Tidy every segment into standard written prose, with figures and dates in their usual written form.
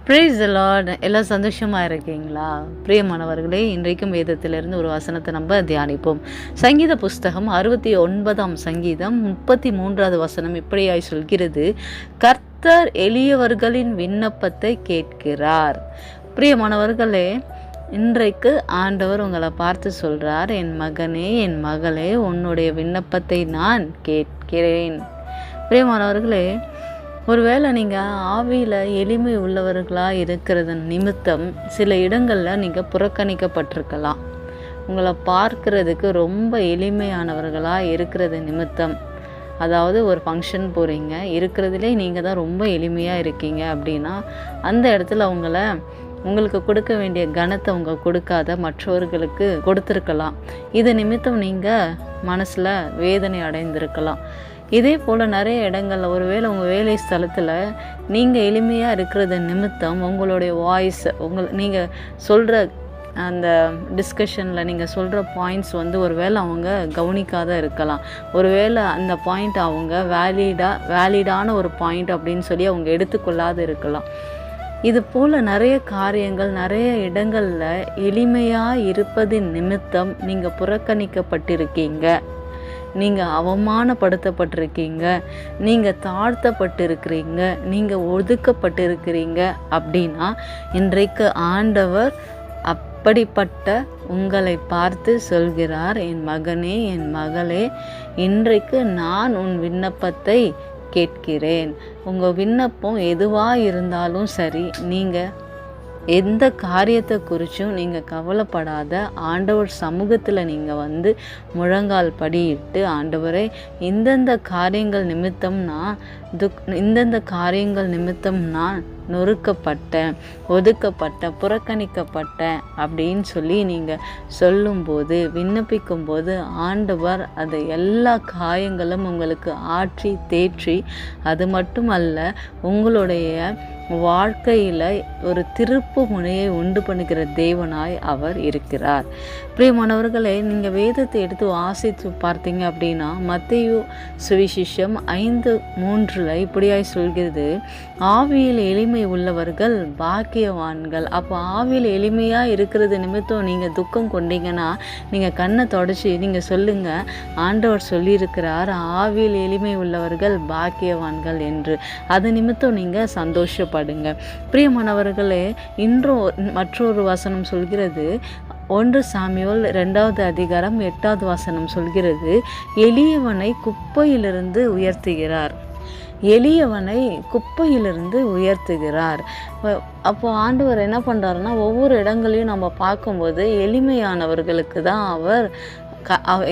Praise the Lord. எல்லாம் சந்தோஷமாக இருக்கீங்களா? பிரியமானவர்களே, இன்றைக்கும் வேதத்திலிருந்து ஒரு வசனத்தை நம்ம தியானிப்போம். சங்கீத புஸ்தகம் 69ஆம் சங்கீதம் 33வது வசனம் இப்படியாய் சொல்கிறது, கர்த்தர் எளியவர்களின் விண்ணப்பத்தை கேட்கிறார். பிரியமானவர்களே, இன்றைக்கு ஆண்டவர் உங்களை பார்த்து சொல்கிறார், என் மகனே, என் மகளே, உன்னுடைய விண்ணப்பத்தை நான் கேட்கிறேன். பிரியமானவர்களே, ஒருவேளை நீங்கள் ஆவியில் எளிமை உள்ளவர்களாக இருக்கிறது நிமித்தம் சில இடங்களில் நீங்கள் புறக்கணிக்கப்பட்டிருக்கலாம். உங்களை பார்க்கறதுக்கு ரொம்ப எளிமையானவர்களாக இருக்கிறது நிமித்தம், அதாவது ஒரு ஃபங்க்ஷன் போகிறீங்க, இருக்கிறதுலே நீங்கள் தான் ரொம்ப எளிமையாக இருக்கீங்க அப்படின்னா அந்த இடத்துல உங்களுக்கு கொடுக்க வேண்டிய கனத்தை கொடுக்காத மற்றவர்களுக்கு கொடுத்துருக்கலாம். இது நிமித்தம் நீங்கள் மனசில் வேதனை அடைந்திருக்கலாம். இதே போல் நிறைய இடங்களில் ஒருவேளை உங்கள் வேலை ஸ்தலத்தில் நீங்கள் எளிமையாக இருக்கிறது நிமித்தம் உங்களுடைய வாய்ஸ், நீங்கள் சொல்கிற அந்த டிஸ்கஷனில் நீங்கள் சொல்கிற பாயிண்ட்ஸ் ஒருவேளை அவங்க கவனிக்காத இருக்கலாம். ஒருவேளை அந்த பாயிண்ட் அவங்க வேலிடான ஒரு பாயிண்ட் அப்படின்னு சொல்லி அவங்க எடுத்துக்கொள்ளாத இருக்கலாம். இது போல் நிறைய காரியங்கள் நிறைய இடங்களில் எளிமையாக இருப்பதின் நிமித்தம் நீங்கள் புறக்கணிக்கப்பட்டிருக்கீங்க, நீங்கள் அவமானப்படுத்தப்பட்டிருக்கீங்க, நீங்கள் தாழ்த்தப்பட்டிருக்கிறீங்க, நீங்கள் ஒதுக்கப்பட்டிருக்கிறீங்க அப்படின்னா இன்றைக்கு ஆண்டவர் அப்படிப்பட்ட உங்களை பார்த்து சொல்கிறார், என் மகனே, என் மகளே, இன்றைக்கு நான் உன் விண்ணப்பத்தை கேட்கிறேன். உங்கள் விண்ணப்பம் எதுவாக இருந்தாலும் சரி, நீங்கள் எந்த காரியத்தை குறித்தும் நீங்கள் கவலைப்படாத ஆண்டவர் சமூகத்தில் நீங்கள் முழங்கால் படியிட்டு, ஆண்டவரே, இந்தந்த காரியங்கள் நிமித்தம் நான் நொறுக்கப்பட்டேன், ஒதுக்கப்பட்டேன், புறக்கணிக்கப்பட்டேன் அப்படின்னு சொல்லி நீங்கள் சொல்லும்போது, விண்ணப்பிக்கும்போது ஆண்டவர் அதை எல்லா காயங்களும் உங்களுக்கு ஆற்றி தேற்றி, அது மட்டுமல்ல உங்களுடைய வாழ்க்கையில் ஒரு திருப்பு முனையை உண்டு பண்ணுகிற தேவனாய் அவர் இருக்கிறார். பிரியமானவர்களே, நீங்கள் வேதத்தை எடுத்து வாசித்து பார்த்தீங்க அப்படின்னா மத்தேயு சுவிசேஷம் 5:3 இப்படியாய் சொல்கிறது, ஆவியில் எளிமை உள்ளவர்கள் பாக்கியவான்கள். அப்போ ஆவியில் எளிமையாக இருக்கிறது நிமித்தம் நீங்கள் துக்கம் கொண்டீங்கன்னா நீங்கள் கண்ணை தொடச்சி நீங்கள் சொல்லுங்கள், ஆண்டவர் சொல்லியிருக்கிறார் ஆவியில் எளிமை உள்ளவர்கள் பாக்கியவான்கள் என்று. அது நிமித்தம் நீங்கள் சந்தோஷப்படுங்க. பிரியமானவர்களே, இன்றும் மற்றொரு வசனம் சொல்கிறது, 1 சாமுவேல் 2வது அதிகாரம் 8வது வசனம் சொல்கிறது, எளியவனை குப்பையிலிருந்து உயர்த்துகிறார், எளியவனை குப்பையிலிருந்து உயர்த்துகிறார். அப்போ ஆண்டவர் என்ன பண்ணுறாருன்னா, ஒவ்வொரு இடங்களையும் நம்ம பார்க்கும்போது எளிமையானவர்களுக்கு தான் அவர்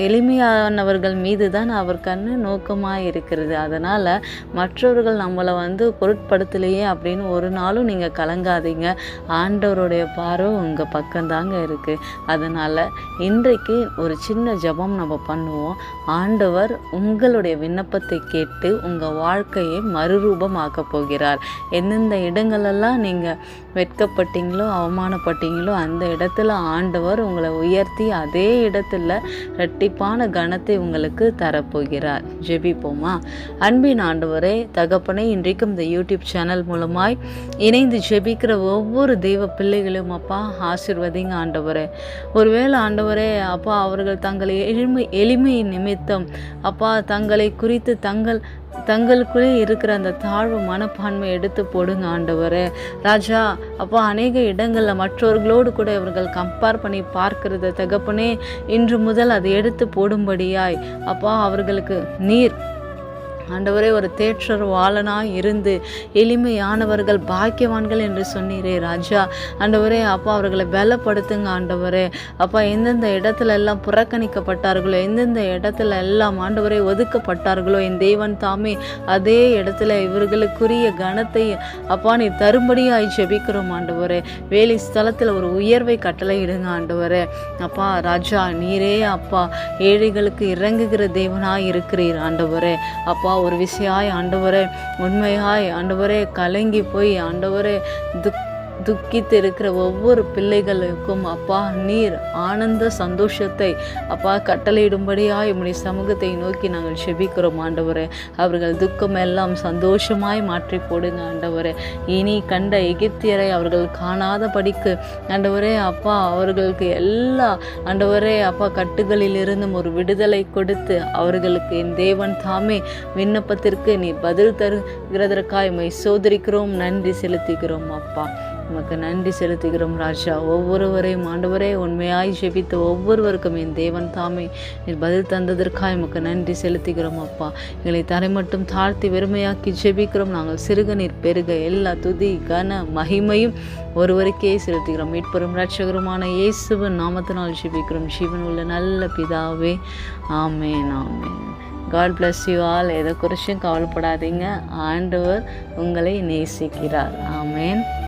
எளிமையானவர்கள் மீது தான் அவர் கண்ணு நோக்கமாக இருக்கிறது. அதனால் மற்றவர்கள் நம்மளை பொருட்படுத்தலையே அப்படின்னு ஒரு நாளும் நீங்கள் கலங்காதீங்க. ஆண்டவருடைய பார்வை உங்கள் பக்கம்தாங்க இருக்குது. அதனால் இன்றைக்கு ஒரு சின்ன ஜெபம் நம்ம பண்ணுவோம். ஆண்டவர் உங்களுடைய விண்ணப்பத்தை கேட்டு உங்கள் வாழ்க்கையை மறுரூபமாக்க போகிறார். எந்தெந்த இடங்களெல்லாம் நீங்கள் வெட்கப்பட்டீங்களோ அவமானப்பட்டீங்களோ அந்த இடத்துல ஆண்டவர் உங்களை உயர்த்தி அதே இடத்துல இரட்டிப்பான கனத்தை உங்களுக்கு தரப்போகிறார். ஜெபிப்போமா? அன்பின் ஆண்டவரே, தகப்பனே, இன்றைக்கும் இந்த யூடியூப் சேனல் மூலமாய் இணைந்து ஜெபிக்கிற ஒவ்வொரு தெய்வ பிள்ளைகளும் அப்பா ஆசீர்வதிங்க ஆண்டவரே. ஒருவேளை ஆண்டவரே அப்பா அவர்கள் தங்களை எளிமை நிமித்தம் அப்பா தங்களை குறித்து தங்களுக்குள்ளே இருக்கிற அந்த தாழ்வு மனப்பான்மை எடுத்து போடுங்க ஆண்டவரே. ராஜா அப்பா, அநேக இடங்களில் மற்றவர்களோடு கூட இவர்கள் கம்பேர் பண்ணி பார்க்கிறத தகப்பனே இன்று முதல் அதை எடுத்து போடும்படியாய் அப்பா அவர்களுக்கு நீர் ஆண்டவரே ஒரு தேற்றர் வாளனாய் இருந்து எளிமையானவர்கள் பாக்கியவான்கள் என்று சொன்னீரே ராஜா. ஆண்டவரே அப்பா அவர்களை பலப்படுத்துங்க ஆண்டவரே. அப்பா எந்தெந்த இடத்துல எல்லாம் புறக்கணிக்கப்பட்டார்களோ, எந்தெந்த இடத்துல எல்லாம் ஆண்டவரே ஒதுக்கப்பட்டார்களோ, என் தேவன் தாமே அதே இடத்துல இவர்களுக்குரிய கனத்தை அப்பா நீ தரும்படியாய் ஜெபிக்கிறோம் ஆண்டவரே. வேலை ஸ்தலத்தில் ஒரு உயர்வை கட்டளையிடுங்க ஆண்டவரே. அப்பா ராஜா, நீரே அப்பா ஏழைகளுக்கு இறங்குகிற தேவனாய் இருக்கிறீர் ஆண்டவரே. அப்பா ஒரு விஷயாய் ஆண்டவரே, உண்மையாய் ஆண்டவரே கலங்கி போய் ஆண்டவரே துக்கித்து இருக்கிற ஒவ்வொரு பிள்ளைகளுக்கும் அப்பா நீர் ஆனந்த சந்தோஷத்தை அப்பா கட்டளையிடும்படியாய் உம்முடைய சமூகத்தை நோக்கி நாங்கள் செபிக்கிறோம் ஆண்டவரே. அவர்கள் துக்கம் எல்லாம் சந்தோஷமாய் மாற்றி போடுங்க ஆண்டவரே. இனி கண்ட எகிப்தியரை அவர்கள் காணாதபடிக்கு ஆண்டவரே அப்பா அவர்களுக்கு எல்லா ஆண்டவரே அப்பா கட்டுகளிலிருந்தும் ஒரு விடுதலை கொடுத்து அவர்களுக்கு என் தேவன் தாமே விண்ணப்பத்திற்கு நீ பதில் தருகிறதற்காய் உம்மை சோதரிக்கிறோம், நன்றி செலுத்துகிறோம் அப்பா. உமக்கு நன்றி செலுத்துகிறோம் ராஜா. ஒவ்வொருவரையும் ஆண்டவரே உண்மையாய் ஜெபித்த ஒவ்வொருவருக்கும் என் தேவன் தாமே நீர் பதில் தந்ததற்காக உமக்கு நன்றி செலுத்துகிறோம் அப்பா. எங்களை தரை மட்டும் தாழ்த்தி வெறுமையாக்கி ஜெபிக்கிறோம். நாங்கள் சிறுக நீர் பெருக எல்லா துதி கன மகிமையும் ஒருவருக்கே செலுத்துகிறோம். மீட்பெரும் இரட்சகருமான இயேசுவின் நாமத்தினால் ஜெபிக்கிறோம் ஜீவன் உள்ள நல்ல பிதாவே. ஆமேன் ஆமேன். God bless you all. எதை குறிச்சும் கவலைப்படாதீங்க. ஆண்டவர் உங்களை நேசிக்கிறார். ஆமேன்.